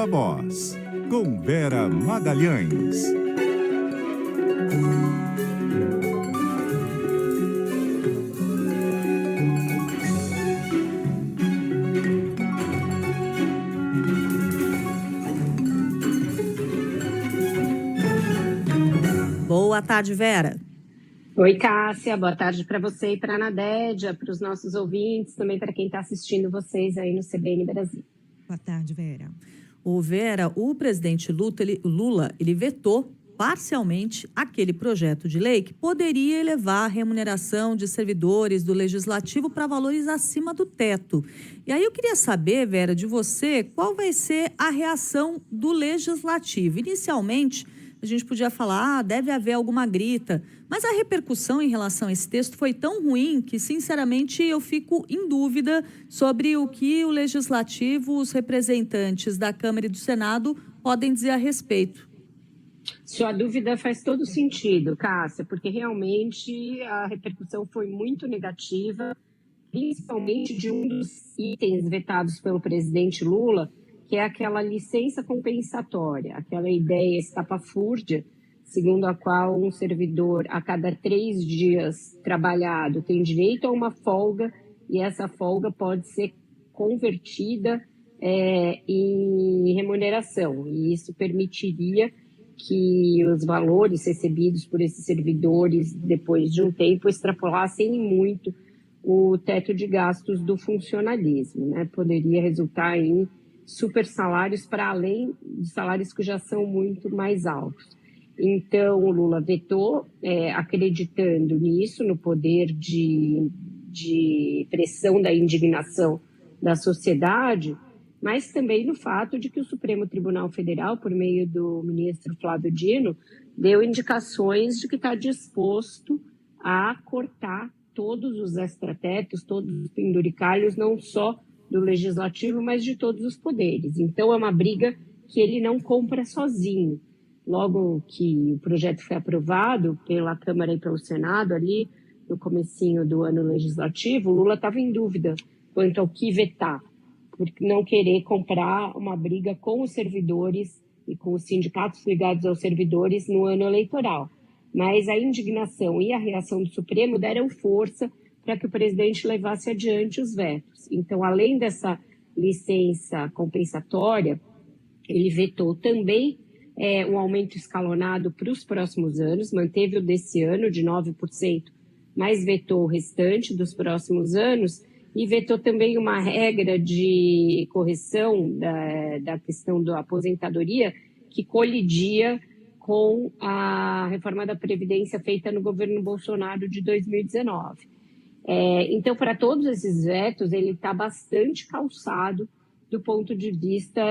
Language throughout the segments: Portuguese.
Viva Voz, com Vera Magalhães. Boa tarde, Vera. Oi, Cássia. Boa tarde para você e para a Nadédia, para os nossos ouvintes, também para quem está assistindo vocês aí no CBN Brasil. Boa tarde, Vera. O presidente Lula vetou parcialmente aquele projeto de lei que poderia elevar a remuneração de servidores do Legislativo para valores acima do teto. E aí eu queria saber, Vera, de você, qual vai ser a reação do Legislativo. Inicialmente, a gente podia falar, deve haver alguma grita, mas a repercussão em relação a esse texto foi tão ruim que, sinceramente, eu fico em dúvida sobre o que o Legislativo, os representantes da Câmara e do Senado podem dizer a respeito. Sua dúvida faz todo sentido, Cássia, porque realmente a repercussão foi muito negativa, principalmente de um dos itens vetados pelo presidente Lula, que é aquela licença compensatória, aquela ideia estapafúrdia, segundo a qual um servidor, a cada 3 dias trabalhado, tem direito a uma folga, e essa folga pode ser convertida em remuneração. E isso permitiria que os valores recebidos por esses servidores, depois de um tempo, extrapolassem muito o teto de gastos do funcionalismo, né? Poderia resultar em super salários para além de salários que já são muito mais altos. Então, o Lula vetou, acreditando nisso, no poder de pressão da indignação da sociedade, mas também no fato de que o Supremo Tribunal Federal, por meio do ministro Flávio Dino, deu indicações de que está disposto a cortar todos os extratetos, todos os penduricalhos, não só do Legislativo, mas de todos os poderes. Então, é uma briga que ele não compra sozinho. Logo que o projeto foi aprovado pela Câmara e pelo Senado, ali no comecinho do ano legislativo, Lula estava em dúvida quanto ao que vetar, por não querer comprar uma briga com os servidores e com os sindicatos ligados aos servidores no ano eleitoral. Mas a indignação e a reação do Supremo deram força para que o presidente levasse adiante os vetos. Então, além dessa licença compensatória, ele vetou também um aumento escalonado para os próximos anos, manteve o desse ano de 9%, mas vetou o restante dos próximos anos e vetou também uma regra de correção da questão da aposentadoria que colidia com a reforma da Previdência feita no governo Bolsonaro de 2019. Então, para todos esses vetos, ele está bastante calçado do ponto de vista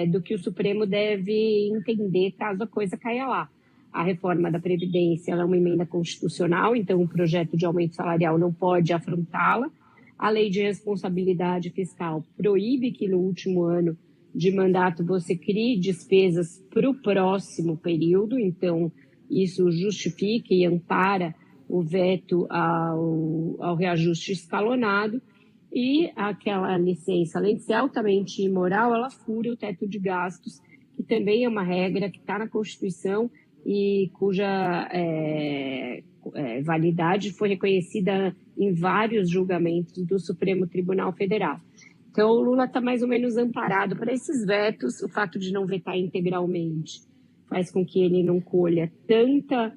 do que o Supremo deve entender caso a coisa caia lá. A reforma da Previdência ela é uma emenda constitucional, então o projeto de aumento salarial não pode afrontá-la. A lei de responsabilidade fiscal proíbe que no último ano de mandato você crie despesas para o próximo período, então isso justifica e ampara o veto ao reajuste escalonado, e aquela licença, além de ser altamente imoral, ela fura o teto de gastos, que também é uma regra que está na Constituição e cuja validade foi reconhecida em vários julgamentos do Supremo Tribunal Federal. Então, o Lula está mais ou menos amparado para esses vetos. O fato de não vetar integralmente faz com que ele não colha tanta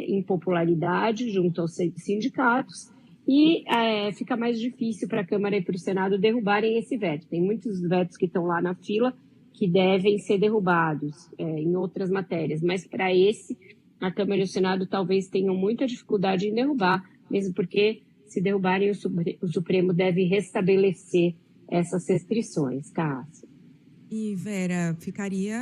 impopularidade junto aos sindicatos e fica mais difícil para a Câmara e para o Senado derrubarem esse veto. Tem muitos vetos que estão lá na fila que devem ser derrubados em outras matérias, mas para esse, a Câmara e o Senado talvez tenham muita dificuldade em derrubar, mesmo porque, se derrubarem, o Supremo deve restabelecer essas restrições, Cássia. E, Vera, ficaria,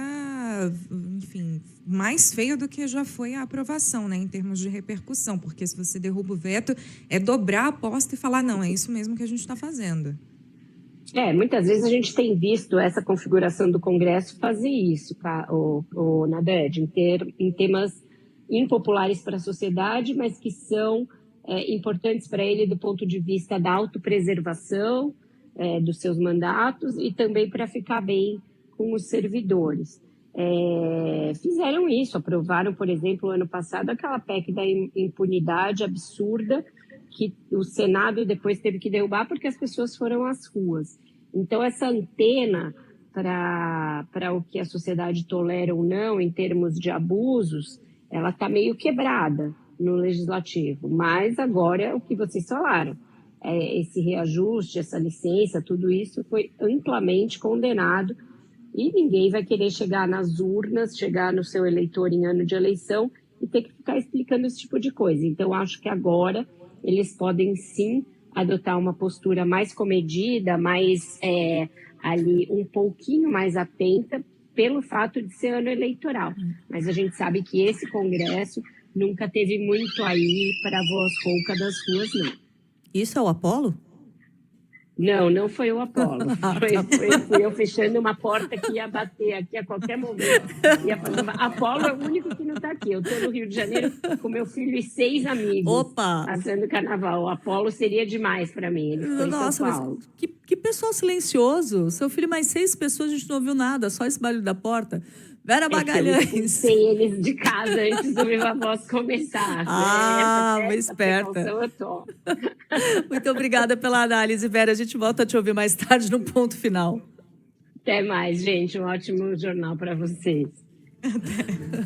enfim, mais feio do que já foi a aprovação, né, em termos de repercussão, porque se você derruba o veto, é dobrar a aposta e falar, não, é isso mesmo que a gente está fazendo. Muitas vezes a gente tem visto essa configuração do Congresso fazer isso, Naded, em temas impopulares para a sociedade, mas que são importantes para ele do ponto de vista da autopreservação dos seus mandatos e também para ficar bem com os servidores. Fizeram isso, aprovaram, por exemplo, ano passado, aquela PEC da impunidade absurda que o Senado depois teve que derrubar porque as pessoas foram às ruas. Então, essa antena para o que a sociedade tolera ou não em termos de abusos, ela está meio quebrada no Legislativo. Mas agora, o que vocês falaram, esse reajuste, essa licença, tudo isso foi amplamente condenado e ninguém vai querer chegar nas urnas, chegar no seu eleitor em ano de eleição e ter que ficar explicando esse tipo de coisa. Então, acho que agora eles podem sim adotar uma postura mais comedida, mais ali um pouquinho mais atenta pelo fato de ser ano eleitoral. Mas a gente sabe que esse Congresso nunca teve muito aí para a voz rouca das ruas, não. Isso é o Apolo? Não, não foi o Apolo. Fui eu fechando uma porta que ia bater aqui a qualquer momento. Apolo é o único que não está aqui. Eu estou no Rio de Janeiro com meu filho e 6 amigos. Opa! Passando carnaval. O Apolo seria demais para mim. Ele ficou em São Paulo. Mas que pessoal silencioso. Seu filho e mais 6 pessoas, a gente não ouviu nada. Só esse barulho da porta. Vera Magalhães. Sei eles de casa antes do Viva Voz começar. Uma esperta. Eu tô. Muito obrigada pela análise, Vera. A gente volta a te ouvir mais tarde no ponto final. Até mais, gente. Um ótimo jornal para vocês.